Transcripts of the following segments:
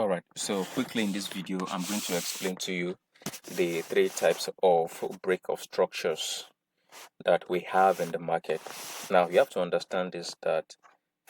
Alright, so quickly in this video, I'm going to explain to you the three types of break-off structures that we have in the market. Now, you have to understand this, that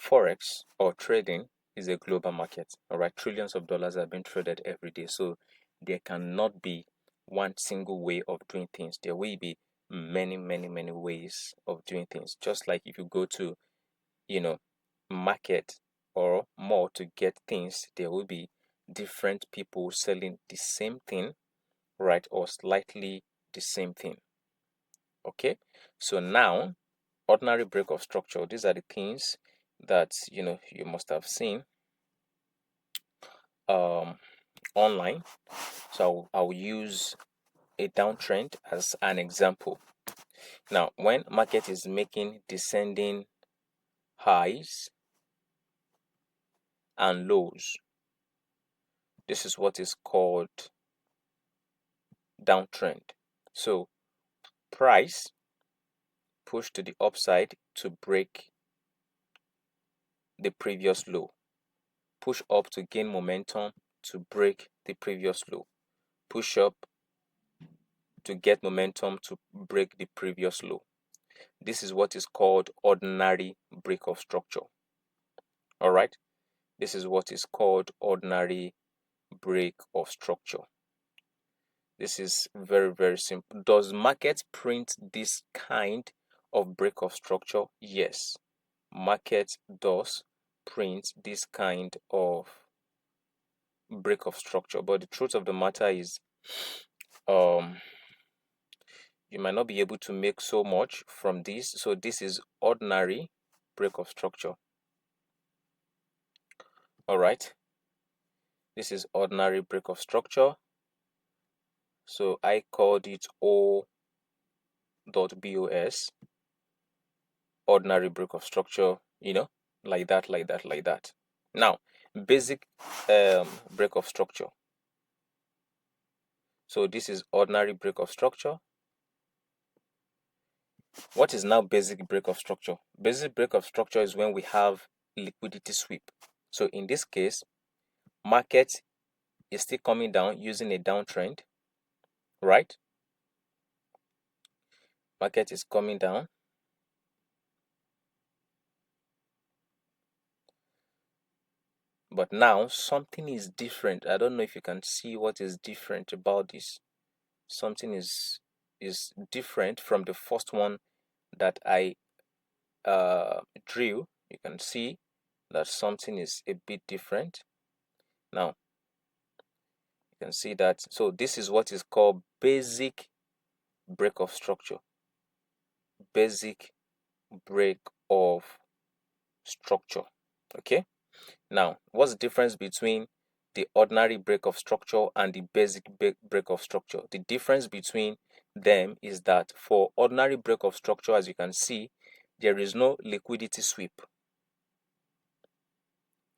Forex or trading is a global market. Alright, trillions of dollars are being traded every day. So there cannot be one single way of doing things. There will be many ways of doing things. Just like if you go to, market or mall to get things, there will be different people selling the same thing, right, or slightly the same thing. Okay, so now ordinary break-off structure, these are the things that you must have seen online. So I'll use a downtrend as an example. Now, when market is making descending highs and lows, this is what is called downtrend. So price push to the upside to break the previous low, push up to gain momentum to break the previous low, push up to get momentum to break the previous low. This is what is called ordinary break-off structure. All right, this is what is called ordinary break-off structure. This is very simple. Does market print this kind of break-off structure? Yes, market does print this kind of break-off structure, but the truth of the matter is you might not be able to make so much from this. So this is ordinary break-off structure. All right, this is ordinary break-off structure. So I called it O.BOS, ordinary break-off structure, like that. Now, basic break-off structure. So this is ordinary break-off structure. What is now basic break-off structure? Basic break-off structure is when we have liquidity sweep. So in this case, market is still coming down using a downtrend, right? Market is coming down. But now something is different. I don't know if you can see what is different about this. Something is different from the first one that I drew. You can see that something is a bit different. Now you can see that. So this is what is called basic break-off structure. Basic break-off structure. Okay, now what's the difference between the ordinary break-off structure and the basic break-off structure? The difference between them is that for ordinary break-off structure, as you can see, there is no liquidity sweep,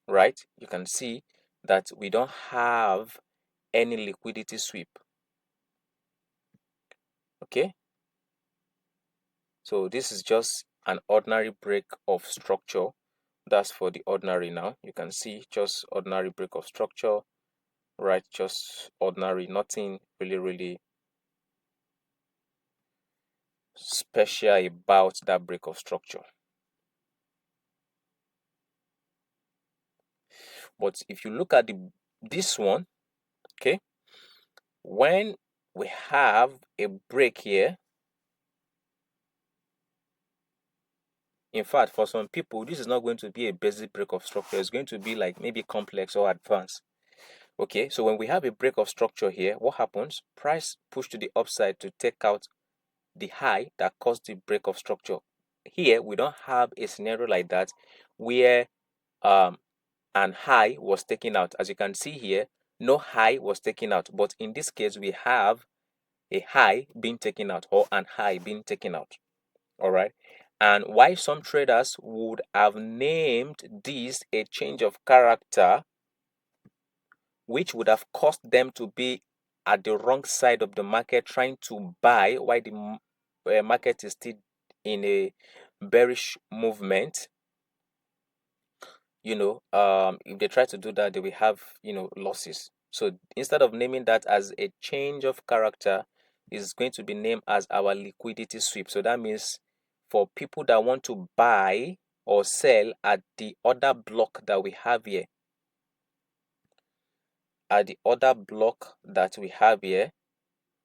right? You can see that we don't have any liquidity sweep. Okay, so this is just an ordinary break-off structure. That's for the ordinary. Now you can see just ordinary break-off structure, right? Just ordinary, nothing really special about that break-off structure. But if you look at this one, okay, when we have a break here, in fact, for some people, this is not going to be a basic break-off structure. It's going to be like maybe complex or advanced. Okay, so when we have a break-off structure here, what happens? Price push to the upside to take out the high that caused the break-off structure. Here, we don't have a scenario like that where an high was taken out. As you can see here, no high was taken out. But in this case, we have a high being taken out or an high being taken out. All right. And why some traders would have named this a change of character, which would have caused them to be at the wrong side of the market trying to buy while the market is still in a bearish movement. if they try to do that, they will have, losses. So instead of naming that as a change of character, it's going to be named as our liquidity sweep. So that means for people that want to buy or sell at the order block that we have here,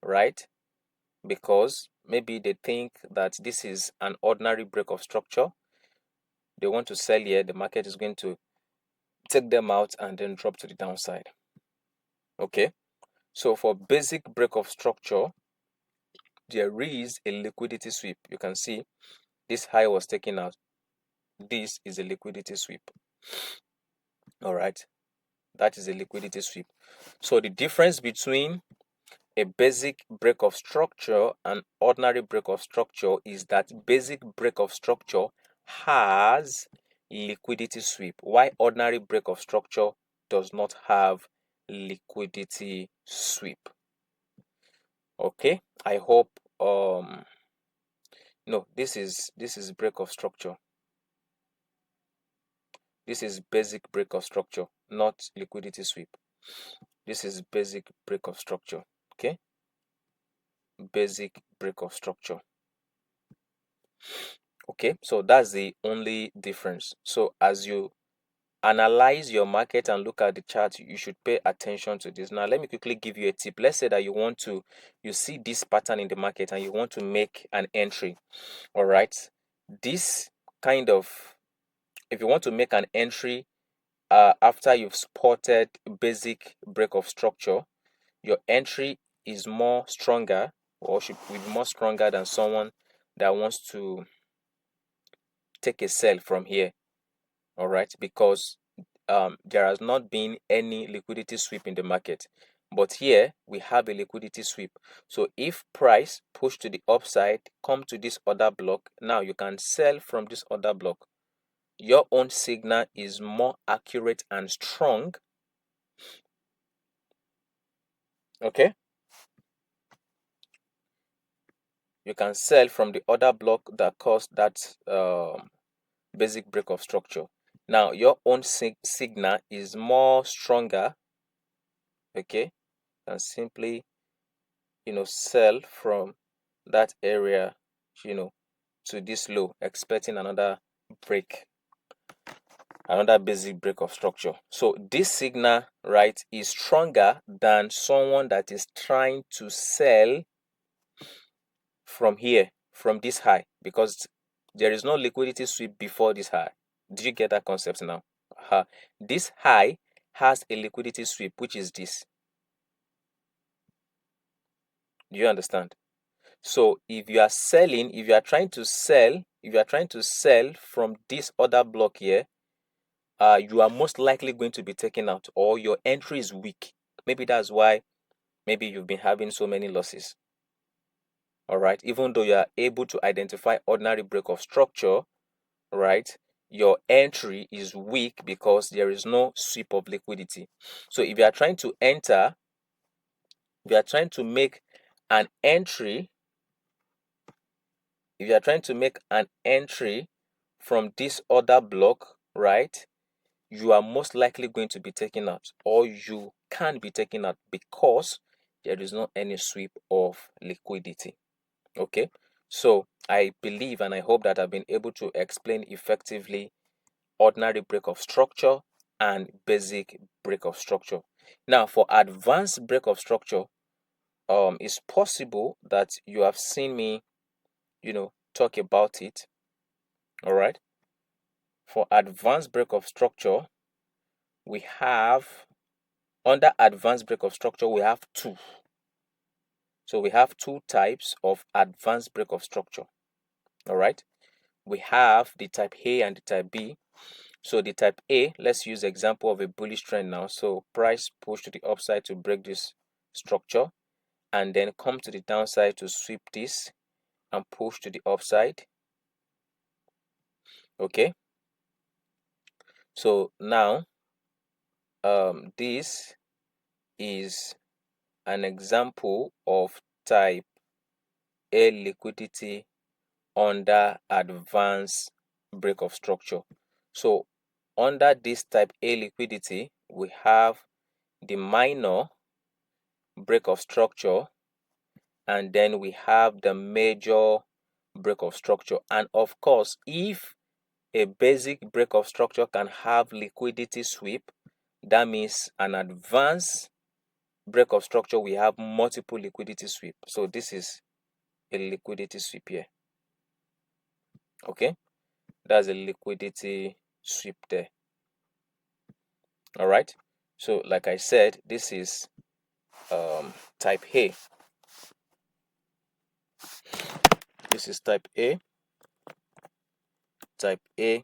right? Because maybe they think that this is an ordinary break of structure. They want to sell here, the market is going to take them out and then drop to the downside. Okay, so for basic break of structure, there is a liquidity sweep. You can see this high was taken out. This is a liquidity sweep. All right, that is a liquidity sweep. So the difference between a basic break of structure and ordinary break of structure is that basic break of structure has liquidity sweep, while ordinary break of structure does not have liquidity sweep. Okay, I hope no, this is break of structure. This is basic break of structure, not liquidity sweep. This is basic break of structure. Okay, basic break of structure. Okay, so that's the only difference. So as you analyze your market and look at the chart, you should pay attention to this. Now let me quickly give you a tip. Let's say that you see this pattern in the market and you want to make an entry. All right, this kind of, if you want to make an entry after you've spotted basic break of structure, your entry is more stronger, or should be more stronger than someone that wants to take a sell from here. All right, because there has not been any liquidity sweep in the market, but here we have a liquidity sweep. So if price push to the upside, come to this order block, now you can sell from this order block. Your own signal is more accurate and strong. Okay, you can sell from the order block that caused that basic break of structure. Now your own signal is more stronger. Okay, and simply sell from that area to this low, expecting another break, another basic break of structure. So this signal, right, is stronger than someone that is trying to sell from here, from this high, because there is no liquidity sweep before this high. Did you get that concept now? This high has a liquidity sweep, which is this. Do you understand? So if you are selling, if you are trying to sell from this other block here, you are most likely going to be taken out, or your entry is weak. Maybe that's why maybe you've been having so many losses. All right, even though you are able to identify ordinary break of structure, right, your entry is weak because there is no sweep of liquidity. So if you are trying to enter, if you are trying to make an entry, if you are trying to make an entry from this other block, right, you are most likely going to be taken out, or you can be taken out, because there is not any sweep of liquidity. Okay, so I believe and I hope that I've been able to explain effectively ordinary break of structure and basic break of structure. Now for advanced break of structure, it's possible that you have seen me talk about it. All right, for advanced break of structure, we have, under advanced break of structure, we have two. So we have two types of advanced break of structure. All right, we have the type A and the type B. So the type A, let's use example of a bullish trend now. So price push to the upside to break this structure, and then come to the downside to sweep this and push to the upside. Okay, so now this is an example of type A liquidity under advanced break of structure. So under this type A liquidity, we have the minor break of structure, and then we have the major break of structure. And of course, if a basic break of structure can have liquidity sweep, that means an advanced break of structure, we have multiple liquidity sweep. So this is a liquidity sweep here. Okay, that's a liquidity sweep there. All right, so like I said, this is type A. This is type A. Type A.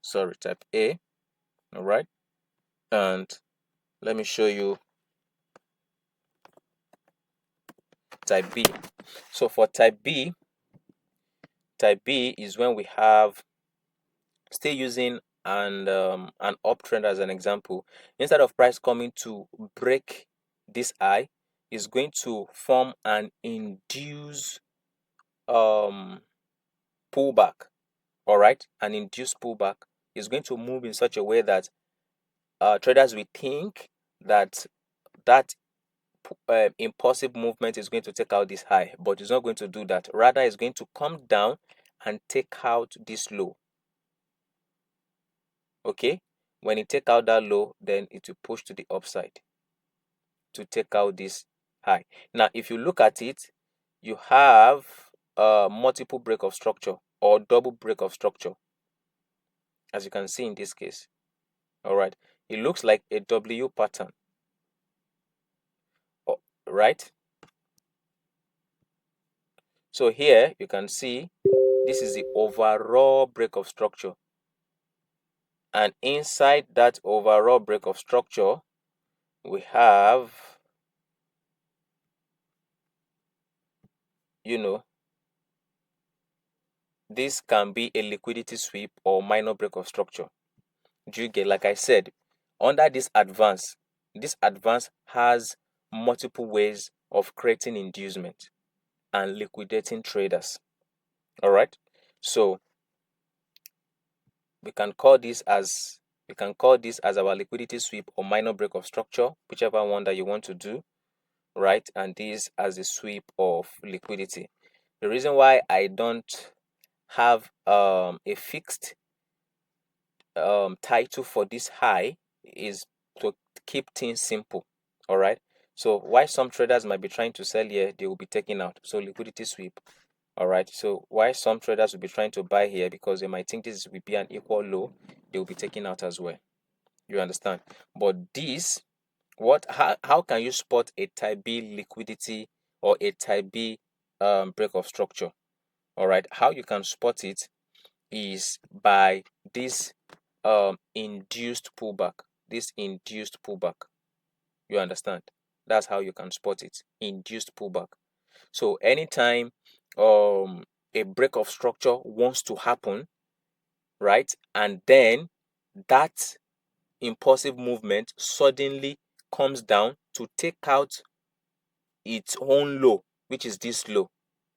Sorry, type A. All right, and let me show you type B. So for type B is when we have, still using an uptrend as an example. Instead of price coming to break this high, is going to form an induced pullback. All right, an induced pullback is going to move in such a way that traders will think that that impulsive movement is going to take out this high, but it's not going to do that. Rather, it's going to come down and take out this low. Okay, when it take out that low, then it will push to the upside to take out this high. Now, if you look at it, you have multiple break of structure or double break of structure, as you can see in this case. All right, it looks like a W pattern. Right, so here you can see this is the overall break of structure, and inside that overall break of structure we have, this can be a liquidity sweep or minor break of structure. Do you get? Like I said, under this advance has multiple ways of creating inducement and liquidating traders. All right, so we can call this as our liquidity sweep or minor break of structure, whichever one that you want to do, right? And this as a sweep of liquidity. The reason why I don't have a fixed title for this high is to keep things simple. All right, so why some traders might be trying to sell here, they will be taking out, so liquidity sweep. All right, so why some traders will be trying to buy here, because they might think this will be an equal low, they will be taking out as well. You understand? But this, how can you spot a type B liquidity or a type B break of structure? All right, how you can spot it is by this induced pullback. This induced pullback. You understand? That's how you can spot it. Induced pullback. So anytime a break of structure wants to happen, right, and then that impulsive movement suddenly comes down to take out its own low, which is this low.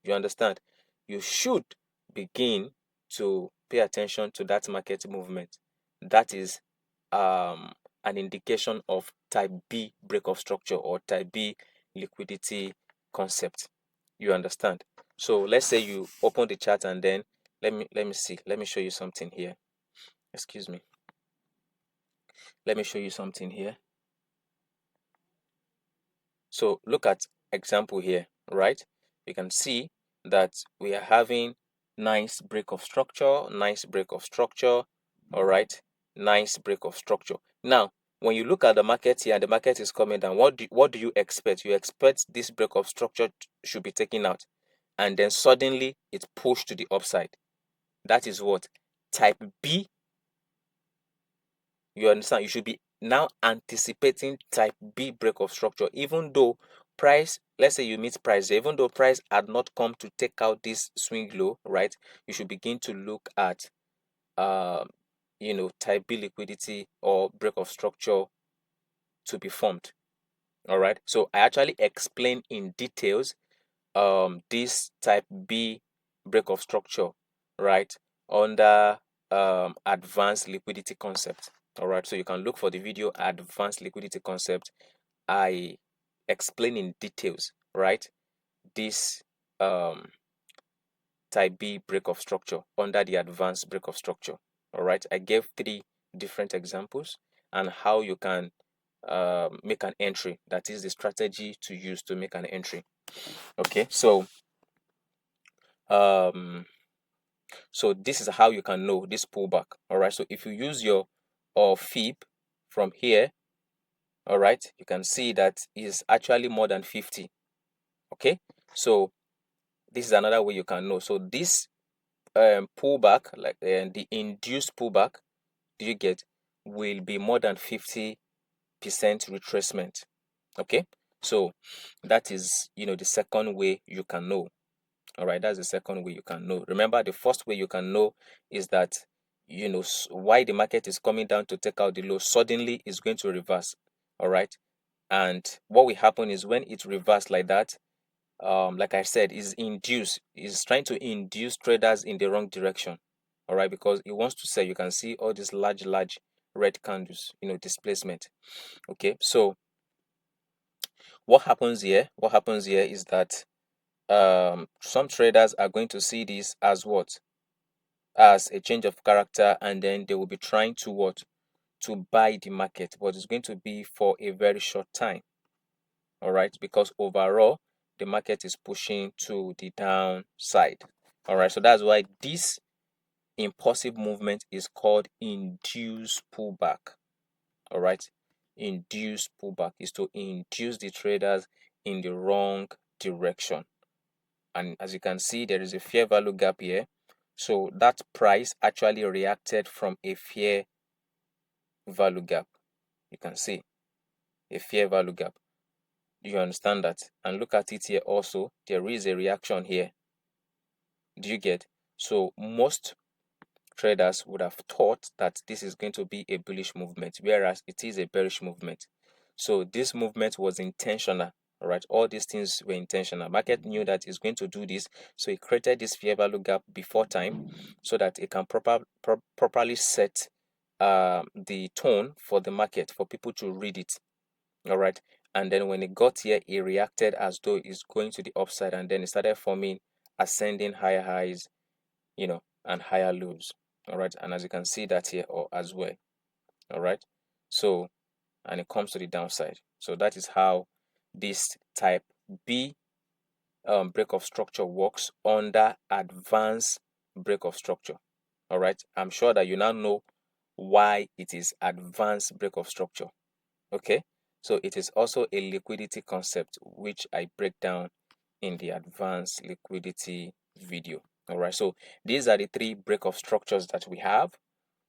You understand? You should begin to pay attention to that market movement. That is an indication of type B break of structure or type B liquidity concept. You understand? So let's say you open the chart and then let me see. Let me show you something here. Excuse me. Let me show you something here. So look at example here, right? You can see that we are having nice break of structure, nice break of structure, all right, nice break of structure. Now, when you look at the market here and the market is coming down, what do you expect? You expect this break of structure should be taken out, and then suddenly it's pushed to the upside. That is what type B. You understand? You should be now anticipating type B break of structure, even though price, let's say you meet price, even though price had not come to take out this swing low, right? You should begin to look at type B liquidity or break of structure to be formed. All right, so I actually explain in details this type B break of structure, right, under advanced liquidity concept. All right, so you can look for the video advanced liquidity concept. I explain in details, right, this type B break of structure under the advanced break of structure. All right, I gave 3 different examples and how you can make an entry. That is the strategy to use to make an entry. Okay, so this is how you can know this pullback. All right, so if you use your fib from here, all right, you can see that is actually more than 50. Okay, so this is another way you can know. So this pullback, like the induced pullback, do you get, will be more than 50% retracement. Okay, so that is, the second way you can know. All right, that's the second way you can know. Remember, the first way you can know is that, why the market is coming down to take out the low, suddenly is going to reverse. All right, and what will happen is when it reverses like that, like I said, is trying to induce traders in the wrong direction. All right, because it wants to say, you can see all these large red candles, displacement. Okay, so what happens here is that some traders are going to see this as what, as a change of character, and then they will be trying to what, to buy the market, but it's going to be for a very short time. All right, because overall the market is pushing to the downside. All right, so that's why this impulsive movement is called induced pullback. All right, induced pullback is to induce the traders in the wrong direction. And as you can see, there is a fair value gap here. So that price actually reacted from a fair value gap. You can see a fair value gap. Do you understand that? And look at it here also. There is a reaction here. Do you get? So most traders would have thought that this is going to be a bullish movement, whereas it is a bearish movement. So this movement was intentional. All right, all these things were intentional. Market knew that it's going to do this, so it created this fair value gap before time, so that it can properly set the tone for the market, for people to read it. All right, and then when it got here, it reacted as though it's going to the upside, and then it started forming ascending higher highs, and higher lows. All right, and as you can see that here or as well. All right, so, and it comes to the downside. So that is how this type B break of structure works under advanced break of structure. All right, I'm sure that you now know why it is advanced break of structure. Okay, so it is also a liquidity concept, which I break down in the advanced liquidity video. All right, so these are the 3 break of structures that we have.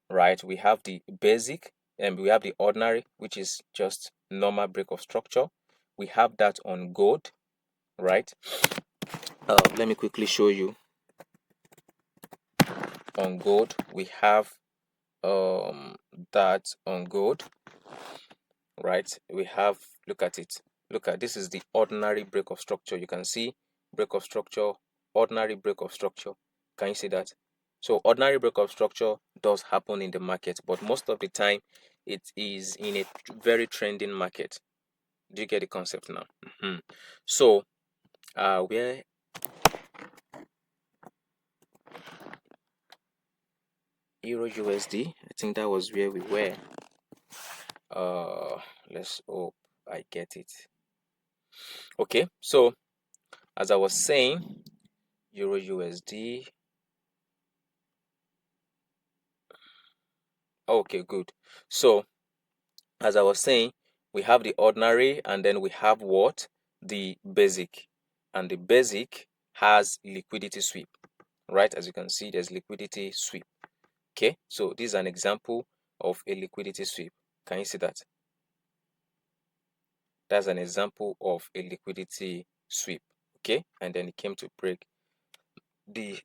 Right, we have the basic and we have the ordinary, which is just normal break of structure. We have that on gold. Right, let me quickly show you. On gold, we have that on gold. Right, we have, look at it, this is the ordinary break of structure. You can see break of structure, ordinary break of structure. Can you see that? So ordinary break of structure does happen in the market, but most of the time it is in a very trending market. Do you get the concept now? So where Euro USD, I think that was where we were. Let's hope I get it. Okay, so as I was saying, Euro USD. Okay, good. So as I was saying, we have the ordinary, and then we have what? The basic. And the basic has liquidity sweep. Right, as you can see, there's liquidity sweep. Okay, so this is an example of a liquidity sweep. Can you see that? That's an example of a liquidity sweep. Okay, and then it came to break the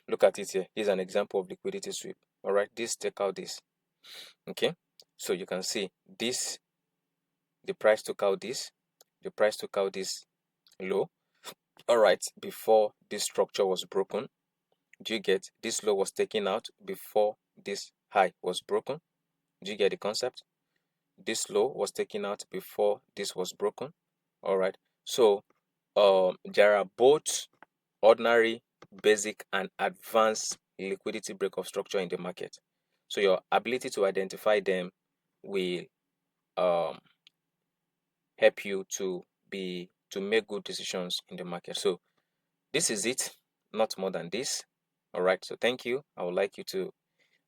look at it here. This is an example of liquidity sweep. All right, take out this. Okay, so you can see this, the price took out this low. All right, before this structure was broken. Do you get? This low was taken out before this high was broken. Do you get the concept? This low was taken out before this was broken. All right. So there are both ordinary, basic, and advanced liquidity breakup structure in the market. So your ability to identify them will um, help you to make good decisions in the market. So this is it, not more than this. All right. So thank you. I would like you to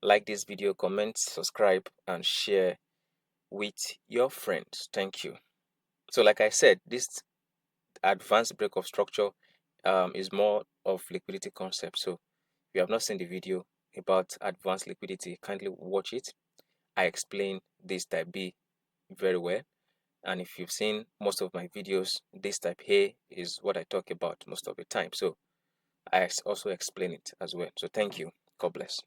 like this video, comment, subscribe, and share with your friends. Thank you. So like I said, this advanced break of structure is more of liquidity concept. So if you have not seen the video about advanced liquidity, kindly watch it. I explain this type B very well. And if you've seen most of my videos, this type A is what I talk about most of the time. So I also explain it as well. So thank you. God bless.